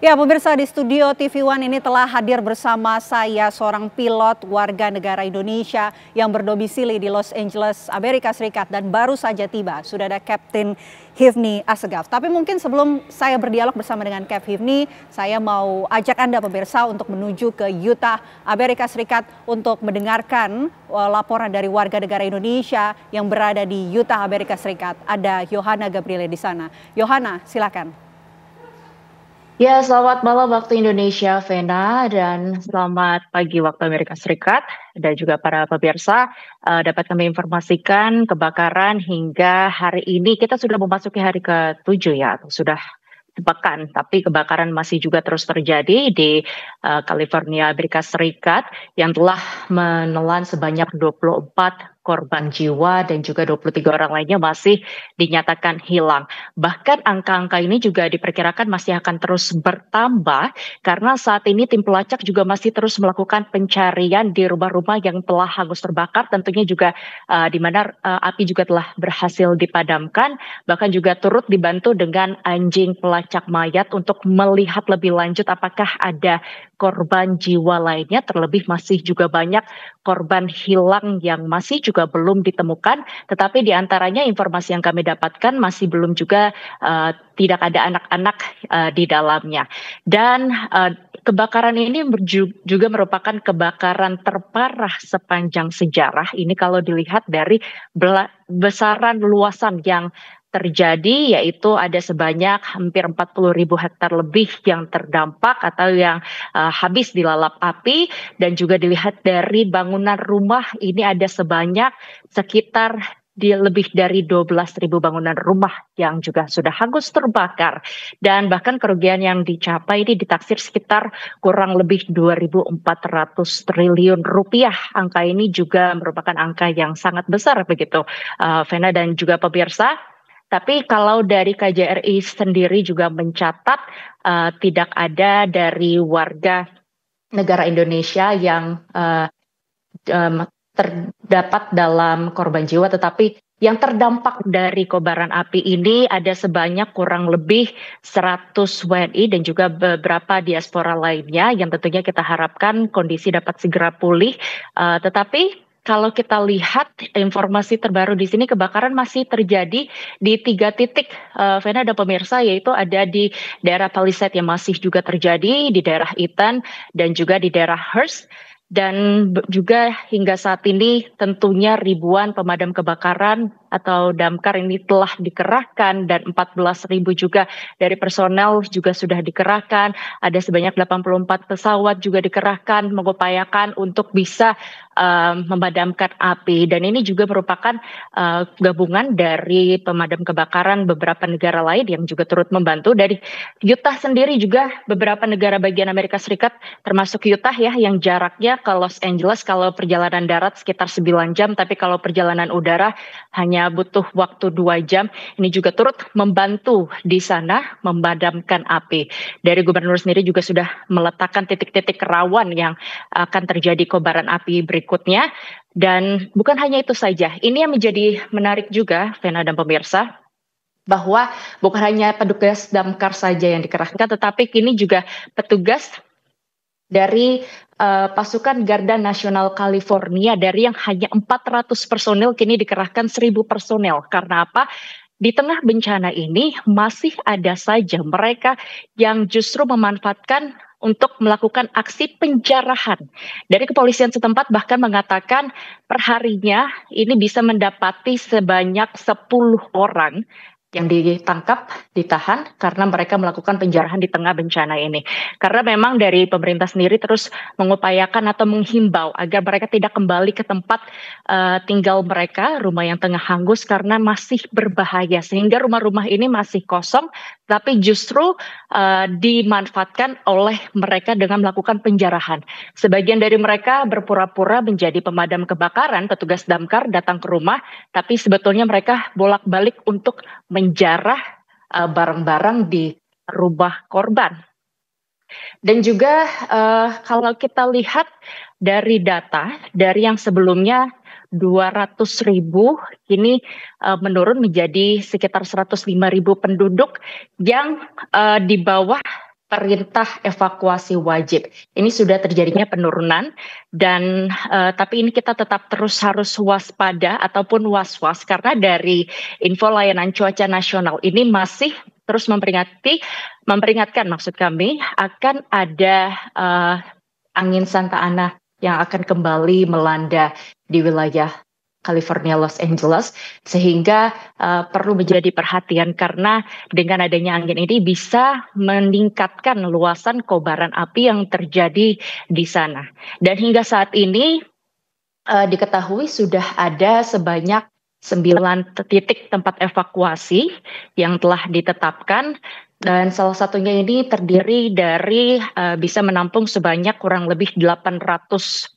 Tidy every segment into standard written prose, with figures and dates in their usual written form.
Ya, pemirsa di studio TV One ini telah hadir bersama saya seorang pilot warga negara Indonesia yang berdomisili di Los Angeles, Amerika Serikat dan baru saja tiba. Sudah ada Kapten Hifni Assegaf. Tapi mungkin sebelum saya berdialog bersama dengan Cap Hifni, saya mau ajak Anda pemirsa untuk menuju ke Utah, Amerika Serikat untuk mendengarkan laporan dari warga negara Indonesia yang berada di Utah, Amerika Serikat. Ada Yohana Gabriele di sana. Yohana, silakan. Ya, selamat malam waktu Indonesia, Vena, dan selamat pagi waktu Amerika Serikat, dan juga para pemirsa. Dapat kami informasikan kebakaran hingga hari ini, kita sudah memasuki hari ke-7 ya, atau sudah sepekan, tapi kebakaran masih juga terus terjadi di California, Amerika Serikat, yang telah menelan sebanyak 24 korban jiwa dan juga 23 orang lainnya masih dinyatakan hilang. Bahkan angka-angka ini juga diperkirakan masih akan terus bertambah karena saat ini tim pelacak juga masih terus melakukan pencarian di rumah-rumah yang telah hangus terbakar, tentunya juga di mana api juga telah berhasil dipadamkan, bahkan juga turut dibantu dengan anjing pelacak mayat untuk melihat lebih lanjut apakah ada korban jiwa lainnya, terlebih masih juga banyak korban hilang yang masih juga belum ditemukan, tetapi di antaranya informasi yang kami dapatkan masih belum juga tidak ada anak-anak di dalamnya. Dan kebakaran ini juga merupakan kebakaran terparah sepanjang sejarah. Ini kalau dilihat dari besaran luasan yang terjadi, yaitu ada sebanyak hampir 40.000 hektar lebih yang terdampak atau yang habis dilalap api, dan juga dilihat dari bangunan rumah ini ada sebanyak sekitar lebih dari 12.000 bangunan rumah yang juga sudah hangus terbakar, dan bahkan kerugian yang dicapai ini ditaksir sekitar kurang lebih 2.400 triliun rupiah. Angka ini juga merupakan angka yang sangat besar begitu, Vena dan juga pemirsa. Tapi kalau dari KJRI sendiri juga mencatat tidak ada dari warga negara Indonesia yang terdapat dalam korban jiwa, tetapi yang terdampak dari kobaran api ini ada sebanyak kurang lebih 100 WNI dan juga beberapa diaspora lainnya yang tentunya kita harapkan kondisi dapat segera pulih. Tetapi kalau kita lihat informasi terbaru di sini, kebakaran masih terjadi di 3 titik, Vena dan pemirsa, yaitu ada di daerah Palisade yang masih juga terjadi, di daerah Eaton, dan juga di daerah Hearst. Dan juga hingga saat ini tentunya ribuan pemadam kebakaran atau damkar ini telah dikerahkan, dan 14.000 juga dari personel juga sudah dikerahkan. Ada sebanyak 84 pesawat juga dikerahkan mengupayakan untuk bisa memadamkan api, dan ini juga merupakan gabungan dari pemadam kebakaran beberapa negara lain yang juga turut membantu. Dari Utah sendiri juga beberapa negara bagian Amerika Serikat termasuk Utah ya, yang jaraknya ke Los Angeles kalau perjalanan darat sekitar 9 jam, tapi kalau perjalanan udara hanya butuh waktu 2 jam. Ini juga turut membantu di sana memadamkan api. Dari gubernur sendiri juga sudah meletakkan titik-titik rawan yang akan terjadi kobaran api berikutnya. Dan bukan hanya itu saja, ini yang menjadi menarik juga, Vena dan pemirsa, bahwa bukan hanya petugas damkar saja yang dikerahkan, tetapi kini juga petugas dari pasukan Garda Nasional California, dari yang hanya 400 personel kini dikerahkan 1.000 personel. Karena apa? Di tengah bencana ini masih ada saja mereka yang justru memanfaatkan untuk melakukan aksi penjarahan. Dari kepolisian setempat bahkan mengatakan perharinya ini bisa mendapati sebanyak 10 orang yang ditangkap, ditahan karena mereka melakukan penjarahan di tengah bencana ini. Karena memang dari pemerintah sendiri terus mengupayakan atau menghimbau agar mereka tidak kembali ke tempat tinggal mereka, rumah yang tengah hangus, karena masih berbahaya. Sehingga rumah-rumah ini masih kosong, tapi justru dimanfaatkan oleh mereka dengan melakukan penjarahan. Sebagian dari mereka berpura-pura menjadi pemadam kebakaran, petugas damkar datang ke rumah, tapi sebetulnya mereka bolak-balik untuk menjarah barang-barang di rumah korban. Dan juga kalau kita lihat dari data, dari yang sebelumnya 200.000, kini menurun menjadi sekitar 105.000 penduduk yang di bawah perintah evakuasi wajib. Ini sudah terjadinya penurunan dan tapi ini kita tetap terus harus waspada ataupun was-was karena dari info layanan cuaca nasional ini masih terus memperingatkan maksud kami akan ada angin Santa Ana yang akan kembali melanda di wilayah California, Los Angeles, sehingga perlu menjadi perhatian karena dengan adanya angin ini bisa meningkatkan luasan kobaran api yang terjadi di sana. Dan hingga saat ini diketahui sudah ada sebanyak 9 titik tempat evakuasi yang telah ditetapkan. Dan salah satunya ini terdiri dari bisa menampung sebanyak kurang lebih 800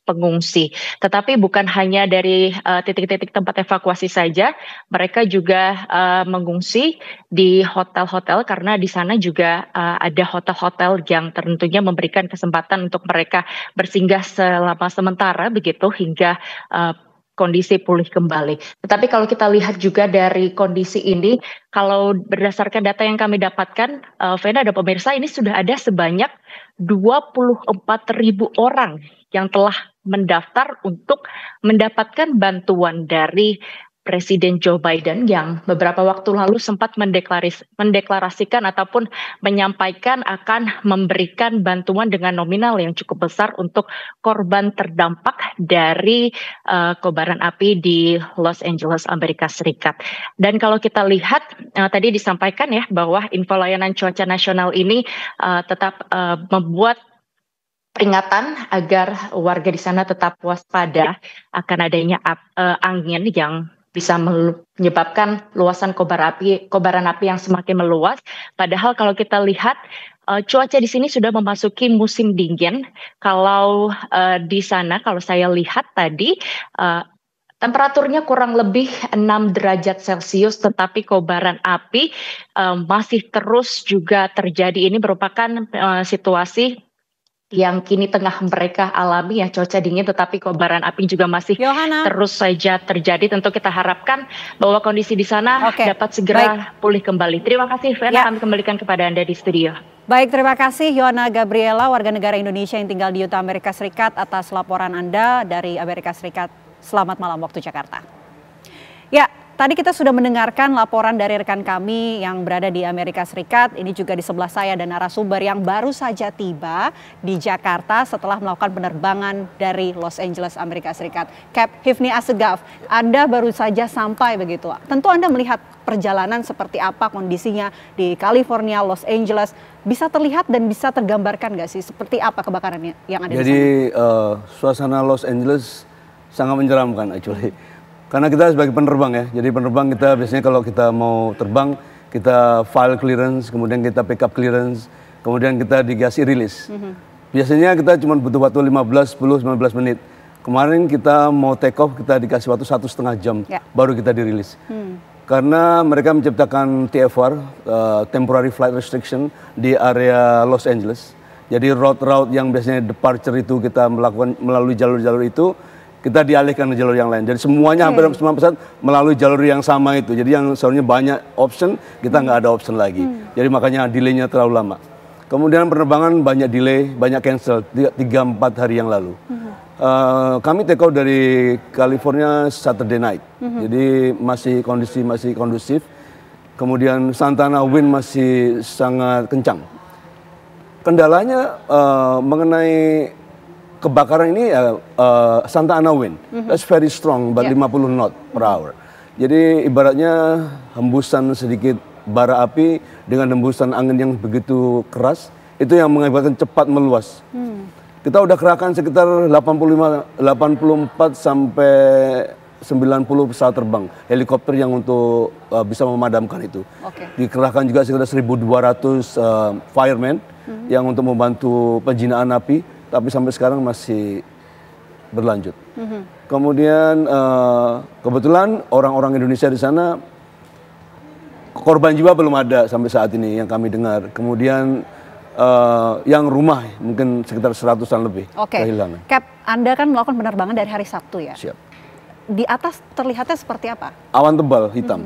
pengungsi. Tetapi bukan hanya dari titik-titik tempat evakuasi saja, mereka juga mengungsi di hotel-hotel karena di sana juga ada hotel-hotel yang tentunya memberikan kesempatan untuk mereka bersinggah selama sementara begitu hingga kondisi pulih kembali. Tetapi kalau kita lihat juga dari kondisi ini, kalau berdasarkan data yang kami dapatkan, Vena dan pemirsa, ini sudah ada sebanyak 24.000 orang yang telah mendaftar untuk mendapatkan bantuan dari Presiden Joe Biden yang beberapa waktu lalu sempat mendeklarasikan ataupun menyampaikan akan memberikan bantuan dengan nominal yang cukup besar untuk korban terdampak dari kobaran api di Los Angeles, Amerika Serikat. Dan kalau kita lihat tadi disampaikan ya bahwa info layanan cuaca nasional ini tetap membuat peringatan agar warga di sana tetap waspada akan adanya angin yang bisa menyebabkan luasan kobaran api yang semakin meluas. Padahal kalau kita lihat cuaca di sini sudah memasuki musim dingin. Kalau di sana, kalau saya lihat tadi, temperaturnya kurang lebih 6 derajat Celcius, tetapi kobaran api masih terus juga terjadi. Ini merupakan situasi yang kini tengah mereka alami ya, cuaca dingin tetapi kobaran api juga masih terus saja terjadi. Tentu kita harapkan bahwa kondisi di sana dapat segera pulih kembali. Terima kasih Vena, kami kembalikan kepada Anda di studio. Baik, terima kasih Yohana Gabriela, warga negara Indonesia yang tinggal di Utah, Amerika Serikat, atas laporan Anda dari Amerika Serikat. Selamat malam waktu Jakarta. Ya, tadi kita sudah mendengarkan laporan dari rekan kami yang berada di Amerika Serikat. Ini juga di sebelah saya ada narasumber yang baru saja tiba di Jakarta setelah melakukan penerbangan dari Los Angeles, Amerika Serikat. Cap Hifni Assegaf, Anda baru saja sampai begitu. Tentu Anda melihat perjalanan seperti apa kondisinya di California, Los Angeles. Bisa terlihat dan bisa tergambarkan nggak sih seperti apa kebakarannya yang ada di sana? Jadi suasana Los Angeles sangat menyeramkan actually. Karena kita sebagai penerbang ya, jadi penerbang kita biasanya kalau kita mau terbang, kita file clearance, kemudian kita pick up clearance, kemudian kita dikasih rilis. Biasanya kita cuma butuh waktu 15, 10, 15 menit. Kemarin kita mau take off, kita dikasih waktu 1,5 jam, baru kita dirilis. Karena mereka menciptakan TFR, Temporary Flight Restriction, di area Los Angeles. Jadi route-route yang biasanya departure itu kita melakukan melalui jalur-jalur itu, kita dialihkan ke jalur yang lain. Jadi semuanya hampir semua pesawat melalui jalur yang sama itu. Jadi yang seharusnya banyak option, kita nggak ada option lagi. Jadi makanya delaynya terlalu lama. Kemudian penerbangan banyak delay, banyak cancel 3-4 hari yang lalu. Kami take off dari California Saturday night. Jadi kondisi masih kondusif. Kemudian Santa Ana wind masih sangat kencang. Kendalanya mengenai kebakaran ini Santa Ana wind, that's very strong, about 50 knot per hour. Jadi ibaratnya hembusan sedikit bara api dengan hembusan angin yang begitu keras, itu yang mengakibatkan cepat meluas. Kita udah kerahkan sekitar 84 sampai 90 pesawat terbang, helikopter yang untuk bisa memadamkan itu. Dikerahkan juga sekitar 1.200 firemen yang untuk membantu penjinaan api. Tapi sampai sekarang masih berlanjut. Kemudian kebetulan orang-orang Indonesia di sana, korban jiwa belum ada sampai saat ini yang kami dengar. Kemudian yang rumah mungkin sekitar 100-an lebih kehilangan. Cap, Anda kan melakukan penerbangan dari hari Sabtu ya? Siap. Di atas terlihatnya seperti apa? Awan tebal hitam.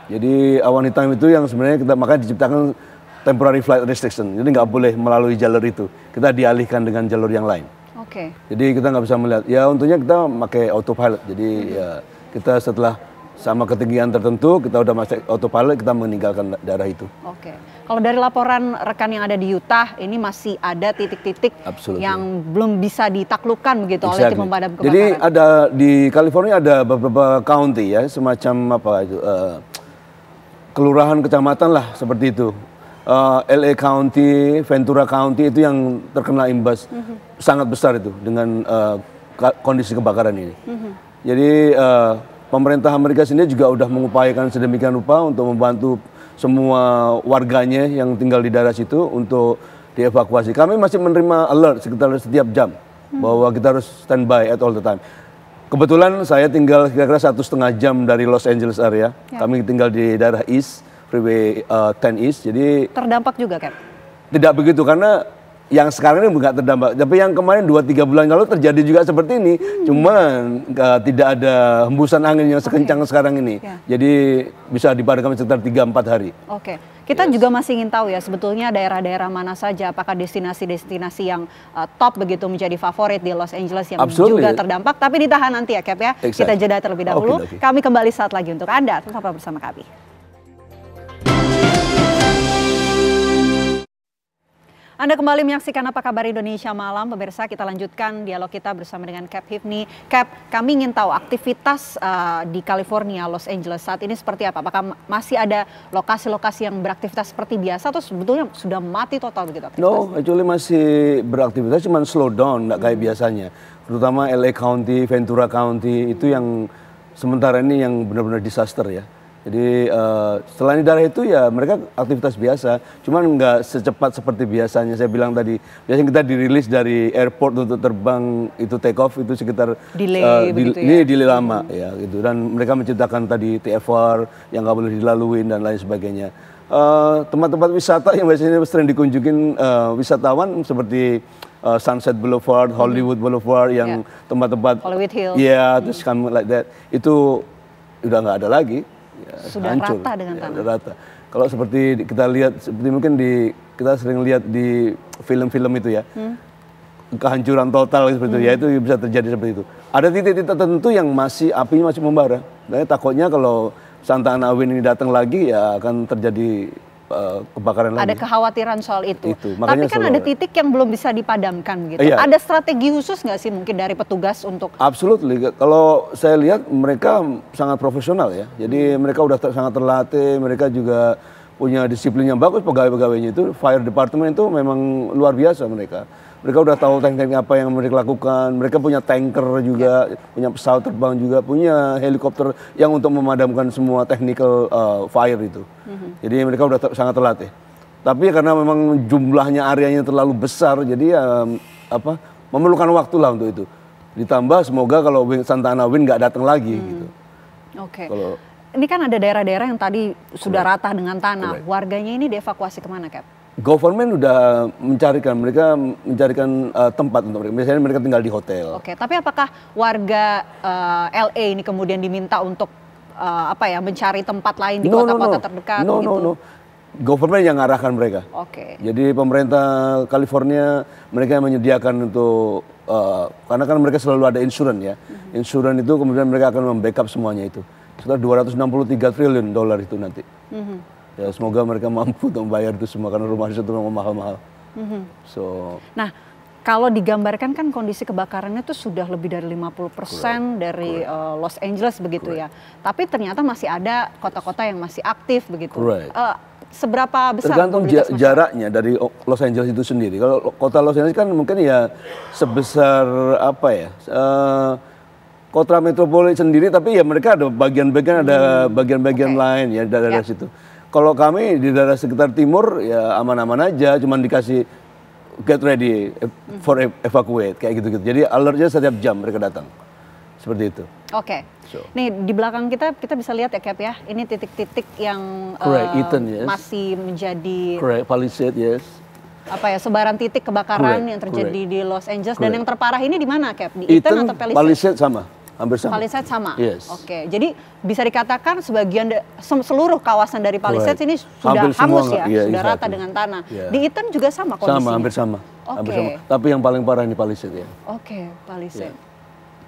Jadi awan hitam itu yang sebenarnya makanya diciptakan temporary flight restriction. Jadi nggak boleh melalui jalur itu. Kita dialihkan dengan jalur yang lain. Oke. Jadi kita nggak bisa melihat. Ya untungnya kita pakai autopilot. Jadi ya kita setelah sama ketinggian tertentu kita udah masuk autopilot, kita meninggalkan daerah itu. Oke. Kalau dari laporan rekan yang ada di Utah, ini masih ada titik-titik yang belum bisa ditaklukkan begitu oleh tim pemadam kebakaran. Jadi ada di California ada beberapa county ya, semacam apa itu kelurahan kecamatan lah seperti itu. LA County, Ventura County itu yang terkena imbas sangat besar itu dengan kondisi kebakaran ini. Jadi pemerintah Amerika sendiri juga udah mengupayakan sedemikian rupa untuk membantu semua warganya yang tinggal di daerah situ untuk dievakuasi. Kami masih menerima alert sekitar setiap jam bahwa kita harus standby at all the time. Kebetulan saya tinggal kira-kira 1,5 jam dari Los Angeles area. Kami tinggal di daerah East, Freeway 10 East. Jadi terdampak juga, Cap? Tidak begitu karena yang sekarang ini nggak terdampak, tapi yang kemarin 2-3 bulan lalu terjadi juga seperti ini, cuman tidak ada hembusan angin yang sekencang sekarang ini, jadi bisa dipadamkan sekitar 3-4 hari. Oke, kita juga masih ingin tahu ya sebetulnya daerah-daerah mana saja, apakah destinasi-destinasi yang top begitu menjadi favorit di Los Angeles yang juga terdampak, tapi ditahan nanti ya Cap ya, kita jeda terlebih dahulu, kami kembali saat lagi untuk Anda, tetaplah bersama kami. Anda kembali menyaksikan Apa Kabar Indonesia Malam. Pemirsa, kita lanjutkan dialog kita bersama dengan Cap Hifni. Cap, kami ingin tahu aktivitas di California, Los Angeles saat ini seperti apa? Apakah masih ada lokasi-lokasi yang beraktivitas seperti biasa atau sebetulnya sudah mati total begitu aktivitas? No, actually masih beraktivitas, cuman slow down, nggak kayak biasanya. Terutama LA County, Ventura County, itu yang sementara ini yang benar-benar disaster ya. Jadi selain di daerah itu ya mereka aktivitas biasa, cuman nggak secepat seperti biasanya. Saya bilang tadi, biasanya kita dirilis dari airport untuk terbang itu take off itu sekitar delay ini delay lama ya gitu. Dan mereka menciptakan tadi TFR yang nggak boleh dilalui dan lain sebagainya. Tempat-tempat wisata yang biasanya sering dikunjungin wisatawan seperti Sunset Boulevard, Hollywood Boulevard yang tempat-tempat Hollywood Hills, ya terus kamu like that itu udah nggak ada lagi. Ya, sudah hancur, rata dengan tanah. Rata. Kalau seperti kita lihat, seperti mungkin kita sering lihat di film-film itu ya, kehancuran total seperti itu, ya itu bisa terjadi seperti itu. Ada titik-titik tertentu yang apinya masih membara. Nah, takutnya kalau Santa Ana Wind ini datang lagi ya akan terjadi kebakaran lagi. Ada kekhawatiran soal itu. Makanya tapi kan ada titik yang belum bisa dipadamkan gitu. Iya. Ada strategi khusus nggak sih mungkin dari petugas untuk? Absolutely. Kalau saya lihat mereka sangat profesional ya. Jadi mereka udah sangat terlatih. Mereka juga punya disiplin yang bagus pegawai-pegawainya itu. Fire department itu memang luar biasa mereka. Mereka udah tahu teknik apa yang mereka lakukan. Mereka punya tanker juga, punya pesawat terbang juga, punya helikopter yang untuk memadamkan semua technical fire itu. Jadi mereka udah sangat terlatih. Tapi karena memang jumlahnya areanya terlalu besar, jadi memerlukan waktu lah untuk itu. Ditambah semoga kalau Santa Ana Wind nggak datang lagi gitu. Oke. Ini kan ada daerah-daerah yang tadi sudah rata dengan tanah. Warganya ini dievakuasi kemana, Cap? Government udah mereka mencarikan tempat untuk mereka. Biasanya mereka tinggal di hotel. Oke, tapi apakah warga LA ini kemudian diminta untuk mencari tempat lain di kota-kota terdekat? No. Government yang mengarahkan mereka. Oke. Jadi pemerintah California mereka yang menyediakan untuk karena kan mereka selalu ada insuran ya. Insuran itu kemudian mereka akan membackup semuanya itu. Sekitar $263 triliun itu nanti. Ya semoga mereka mampu untuk membayar itu semua karena rumah itu memang mahal-mahal. Nah, kalau digambarkan kan kondisi kebakarannya itu sudah lebih dari 50% dari Los Angeles begitu ya. Tapi ternyata masih ada kota-kota yang masih aktif begitu. Seberapa besar? Tergantung jaraknya dari Los Angeles itu sendiri. Kalau kota Los Angeles kan mungkin ya sebesar kota metropolitan sendiri, tapi ya mereka ada bagian-bagian lain ya daerah situ. Kalau kami di daerah sekitar timur ya aman-aman aja, cuman dikasih get ready for evacuate kayak gitu-gitu. Jadi alertnya setiap jam mereka datang. Seperti itu. Oke. Nih di belakang kita bisa lihat ya Cap ya. Ini titik-titik yang masih menjadi Palisade, yes. Sebaran titik kebakaran yang terjadi di Los Angeles dan yang terparah ini di mana Cap? Di Eaton atau Palisade? Palisade sama. hampir sama. Palisades sama? Yes. Oke, jadi bisa dikatakan sebagian seluruh kawasan dari Palisades ini sudah hampir hangus semua, ya, sudah exactly. rata dengan tanah. Yeah. Di Eaton juga sama kondisinya? Sama, hampir sama. Oke. Hampir sama. Tapi yang paling parah ini Palisades ya. Oke, Palisades.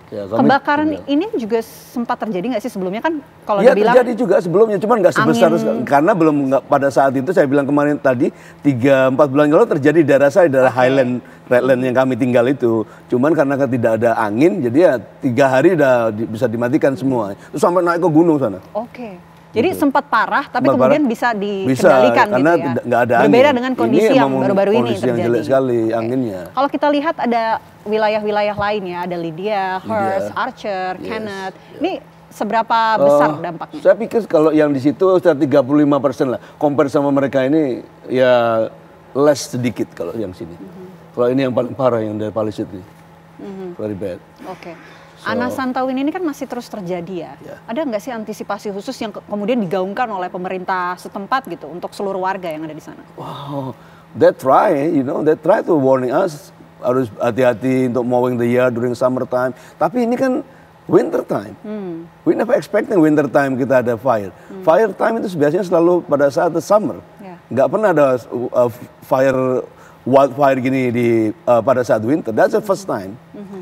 Ya, kami Kebakaran juga. ini juga sempat terjadi nggak sih sebelumnya kan kalau Ya dibilang terjadi juga sebelumnya, cuman nggak sebesar karena belum pada saat itu saya bilang kemarin tadi 3-4 bulan lalu terjadi di daerah saya, daerah Highland, Redland yang kami tinggal itu. Cuman karena tidak ada angin, jadi ya 3 hari udah bisa dimatikan semua. Terus sampai naik ke gunung sana. Oke. Jadi sempat parah, tapi Sempat kemudian parah. bisa dikendalikan karena gitu ya. nggak ada angin. Berbeda dengan kondisi ini yang baru-baru ini kondisi yang terjadi. jelek sekali anginnya. Kalau kita lihat ada wilayah-wilayah lain ya, ada Lydia, Hearst, Archer, Kenneth. Ini seberapa besar dampaknya? Saya pikir kalau yang di situ sekitar 35% lah. Compare sama mereka ini ya less sedikit kalau yang sini. Kalau ini yang paling parah yang dari Palisades ini. Very bad. Oke. Anas Santawin ini kan masih terus terjadi ya. Ada nggak sih antisipasi khusus yang kemudian digaungkan oleh pemerintah setempat gitu untuk seluruh warga yang ada di sana? Wow, they try to warning us harus hati-hati untuk mowing the yard during summer time. Tapi ini kan winter time. We never expecting winter time kita ada fire. Fire time itu biasanya selalu pada saat the summer. Nggak pernah ada wildfire gini pada saat winter. That's the first time.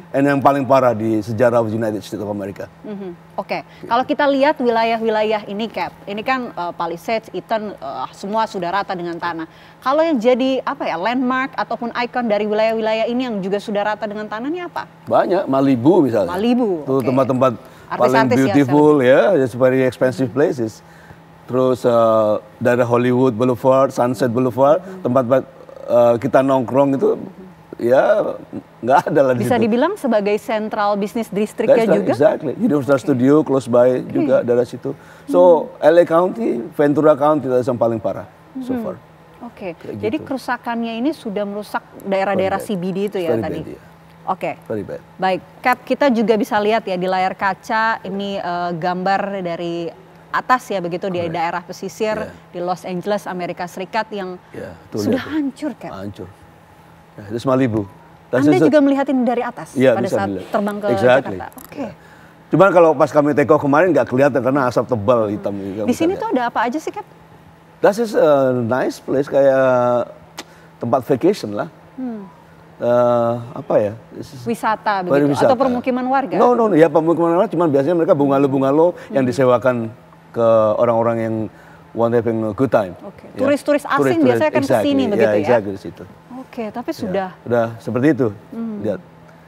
And yang paling parah di sejarah United States of America. Oke. Kalau kita lihat wilayah-wilayah ini, Cap, ini kan Palisades, Eaton, semua sudah rata dengan tanah. Kalau yang jadi landmark ataupun ikon dari wilayah-wilayah ini yang juga sudah rata dengan tanah ini apa? Banyak, Malibu misalnya. Malibu. Itu tempat-tempat paling Artis-artis beautiful ya, it's very expensive places. Terus daerah Hollywood Boulevard, Sunset Boulevard, tempat kita nongkrong itu ya nggak ada lah di Bisa situ. dibilang sebagai central business districtnya juga? Exactly. Universal Studio close by juga daerah situ. So LA County, Ventura County itu yang paling parah so far. Oke. Kayak Jadi gitu. kerusakannya ini sudah merusak daerah-daerah CBD itu ya Very tadi? bad, yeah. Oke. Very bad. Baik, Cap, kita juga bisa lihat ya di layar kaca ini gambar dari atas ya begitu di daerah pesisir di Los Angeles, Amerika Serikat yang sudah hancur, Cap. Hancur. Ya, itu Malibu. Anda juga melihat ini dari atas ya, pada saat dilihat. terbang ke Exactly. Jakarta. Oke. Cuman kalau pas kami take off kemarin nggak kelihatan karena asap tebal hitam. Di sini tuh ada apa aja sih, Cap? That is a nice place, kayak tempat vacation lah. Apa ya? Wisata begitu atau permukiman warga? No, ya permukiman warga. Cuman biasanya mereka bungalow yang disewakan ke orang-orang yang want having a good time. Oke. Turis-turis asing biasanya kan ke sini begitu ya? Exactly di situ. Oke, tapi sudah. Udah seperti itu. Lihat.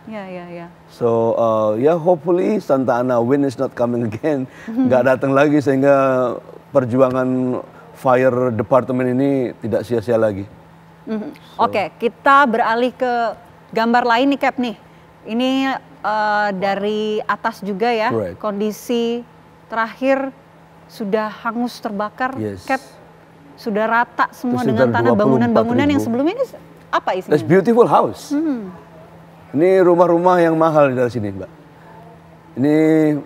Ya. So hopefully Santa Ana wind is not coming again. Nggak datang lagi sehingga perjuangan fire department ini tidak sia-sia lagi. Oke, kita beralih ke gambar lain nih, Cap nih. Ini dari atas juga ya. Correct. Kondisi terakhir sudah hangus terbakar, Yes. Cap. Sudah rata semua Itu dengan sekitar tanah 24.000. bangunan-bangunan yang sebelumnya ini apa isinya? That's beautiful house. Ini rumah-rumah yang mahal dari sini, Mbak. Ini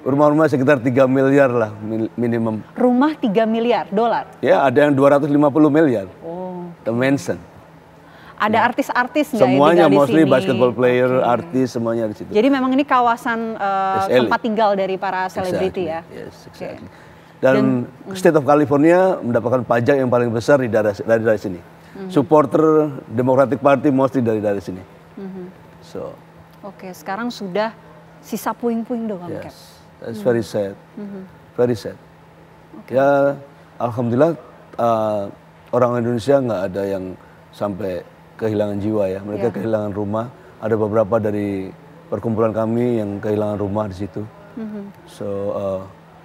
rumah-rumah sekitar 3 miliar lah minimum. Rumah 3 miliar dolar. Ya, ada yang 250 miliar. Oh. The mansion. Ada artis-artis nggak yang Semuanya tinggal di mostly sini? basketball player, artis, semuanya di situ. Jadi memang ini kawasan LA. tempat tinggal dari para selebriti ya. Yes, exactly. Dan State of California mendapatkan pajak yang paling besar dari sini. Supporter Democratic Party mostly dari sini. So, Oke, sekarang sudah sisa puing-puing doang, Cap. yes, that's very sad, very sad. Ya, alhamdulillah orang Indonesia nggak ada yang sampai kehilangan jiwa ya. Mereka kehilangan rumah. Ada beberapa dari perkumpulan kami yang kehilangan rumah di situ. So,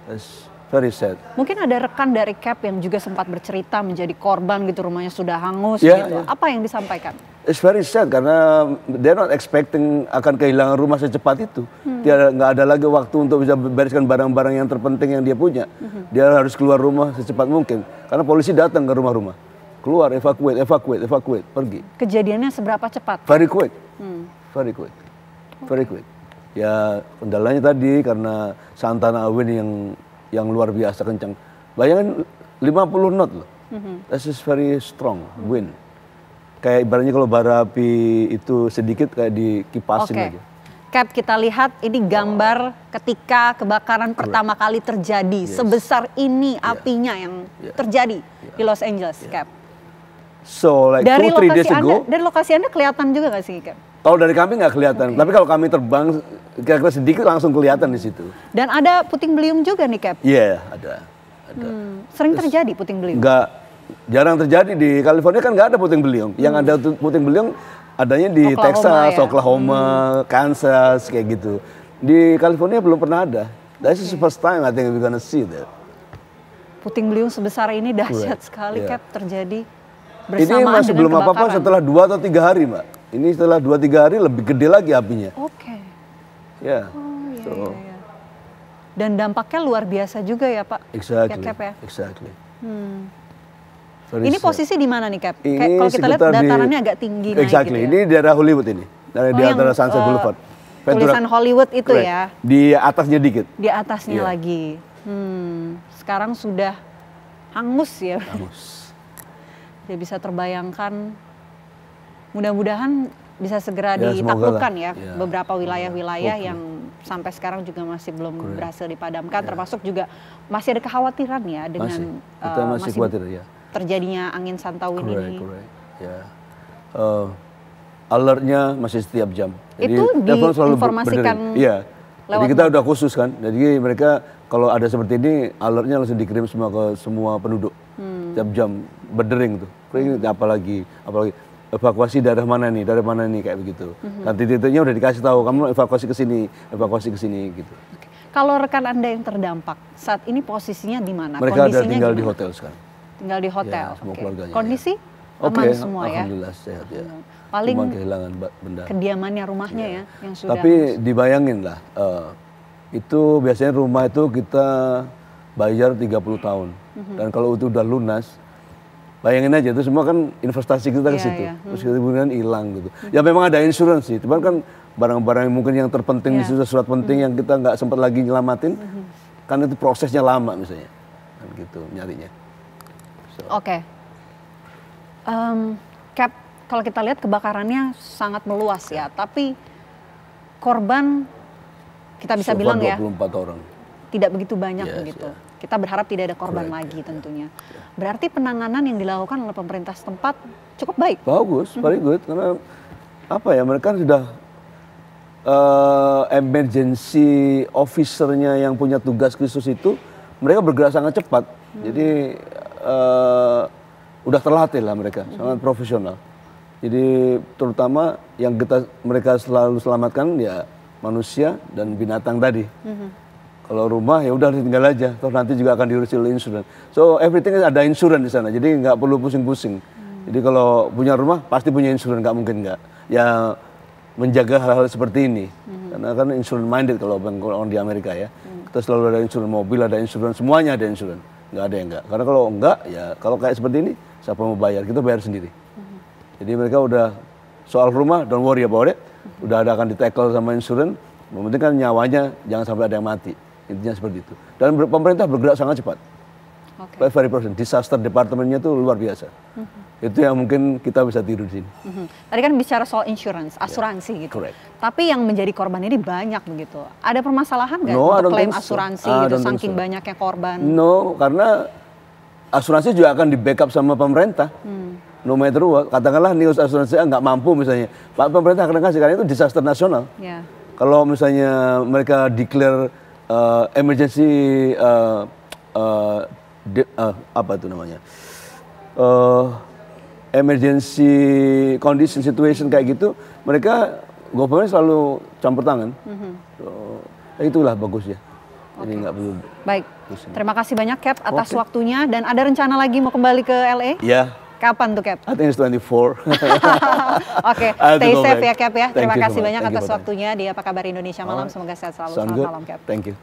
that's very sad. Mungkin ada rekan dari Cap yang juga sempat bercerita menjadi korban gitu, rumahnya sudah hangus Ya, gitu. ya. Apa yang disampaikan? It's very sad karena they're not expecting akan kehilangan rumah secepat itu. Nggak ada lagi waktu untuk bisa bereskan barang-barang yang terpenting yang dia punya. Dia harus keluar rumah secepat mungkin. Karena polisi datang ke rumah-rumah. Keluar, evacuate, pergi. Kejadiannya seberapa cepat? Very quick. Very quick. Very quick. Ya, kendalanya tadi karena Santana wind yang luar biasa kencang. Bayangin 50 knot loh. That is very strong wind. Kayak ibaratnya kalau bara api itu sedikit kayak dikipasin aja. Cap, kita lihat ini gambar ketika kebakaran pertama kali terjadi. Sebesar ini apinya yang terjadi di Los Angeles, Cap. So like Dari 2-3 days ago. dari lokasi Anda kelihatan juga nggak sih, Cap? Kalau dari kami nggak kelihatan, tapi kalau kami terbang kira-kira sedikit langsung kelihatan di situ. Dan ada puting beliung juga nih, Cap? Iya, ada. Sering terjadi puting beliung? Jarang terjadi di California, kan nggak ada puting beliung. Yang ada puting beliung adanya di Oklahoma, Texas, ya? Oklahoma, Kansas, kayak gitu. Di California belum pernah ada. That's the first time I think we're gonna see that. Puting beliung sebesar ini dahsyat sekali, Cap, terjadi bersamaan ini masih belum dengan apa-apa setelah 2 atau 3 hari, Mbak. Ini setelah 2-3 hari lebih gede lagi apinya. Oke. Ya. Iya. Dan dampaknya luar biasa juga ya, Pak. Exactly. Ya, Cap, ya? Exactly. Ini posisi di mana nih, Cap? Ini Kalau kita lihat datarannya agak tinggi naik exactly. gitu ya? Ini daerah Hollywood ini. Di antara Sunset Boulevard. Tulisan Hollywood itu Correct. ya? Di atasnya dikit. Di atasnya lagi. Sekarang sudah hangus ya? Hangus. Dia bisa terbayangkan, mudah-mudahan bisa segera Ya, ditaklukkan ya, ya. beberapa wilayah-wilayah yang sampai sekarang juga masih belum berhasil dipadamkan, termasuk juga masih ada kekhawatiran ya dengan Kita masih khawatir ya. terjadinya angin Santawin ini. Correct. Ya. Alertnya masih setiap jam. Jadi, Itu telepon selalu diinformasikan berdering. Iya. Jadi kita udah khusus kan. Jadi mereka kalau ada seperti ini, alertnya langsung dikirim semua ke semua penduduk. Setiap jam berdering tuh. Apalagi evakuasi daerah mana nih kayak begitu. Dan titik-titiknya udah dikasih tahu, kamu evakuasi ke sini gitu. Kalau rekan Anda yang terdampak saat ini posisinya di mana? Mereka ada Kondisinya tinggal gimana? di hotel sekarang. Tinggal di hotel. Ya, semua Oke. keluarganya, Kondisi Oke, aman semua ya. alhamdulillah sehat ya. Paling cuma kehilangan benda. kediamannya rumahnya ya yang sudah. Tapi dibayangin lah, itu biasanya rumah itu kita bayar 30 tahun. Dan kalau itu udah lunas, bayangin aja itu semua kan investasi kita ke situ. Terus kemudian hilang gitu. Ya memang ada insurance sih, cuman kan barang-barang yang mungkin yang terpenting di situ, surat penting yang kita nggak sempat lagi nyelamatin, kan itu prosesnya lama misalnya. Kan gitu nyarinya. Oke. Cap, kalau kita lihat kebakarannya sangat meluas ya, tapi korban kita bisa bilang ya 24 orang. tidak begitu banyak begitu. Kita berharap tidak ada korban lagi tentunya. Berarti penanganan yang dilakukan oleh pemerintah setempat cukup baik. Bagus, very good. Karena apa ya, mereka sudah emergency officernya yang punya tugas khusus itu, mereka bergerak sangat cepat. Jadi udah terlatih lah mereka, sangat profesional. Jadi terutama yang mereka selalu selamatkan ya manusia dan binatang tadi. Kalau rumah ya udah tinggal aja, toh nanti juga akan diurus oleh insurans. So everything ada insurans di sana, jadi nggak perlu pusing-pusing. Jadi kalau punya rumah pasti punya insurans, nggak mungkin nggak. Ya menjaga hal-hal seperti ini, karena kan insurans minded kalau orang di Amerika ya. Kita selalu ada insurans mobil, ada insurans, semuanya ada insurans. Nggak ada yang nggak. Karena kalau enggak ya kalau kayak seperti ini siapa mau bayar? Kita bayar sendiri. Jadi mereka udah soal rumah don't worry about it. Udah ada akan di-tackle sama insurans. Yang penting kan nyawanya jangan sampai ada yang mati. Intinya seperti itu. Dan pemerintah bergerak sangat cepat. Very percent. Disaster departemennya tuh luar biasa. Itu yang mungkin kita bisa tiru di sini. Tadi kan bicara soal insurance, asuransi gitu. Correct. Tapi yang menjadi korban ini banyak begitu. Ada permasalahan nggak No, I untuk don't klaim think so. asuransi I gitu, don't think saking so. banyaknya korban? No, karena asuransi juga akan di-backup sama pemerintah. No matter what. Katakanlah nih asuransi nggak mampu misalnya. Pak pemerintah akan kasih, karena itu disaster nasional. Ya. Kalau misalnya mereka declare emergency apa itu namanya? Emergency condition situation kayak gitu, mereka government selalu campur tangan. So, itulah bagusnya. Jadi nggak perlu. Baik, terima kasih banyak Cap atas waktunya, dan ada rencana lagi mau kembali ke LA? Ya. Kapan tuh Cap? I think it's 24. Oke, stay safe ya Cap ya. Terima kasih banyak atas waktunya di Apa Kabar Indonesia Malam. Semoga sehat selalu. Selamat malam Cap. Thank you.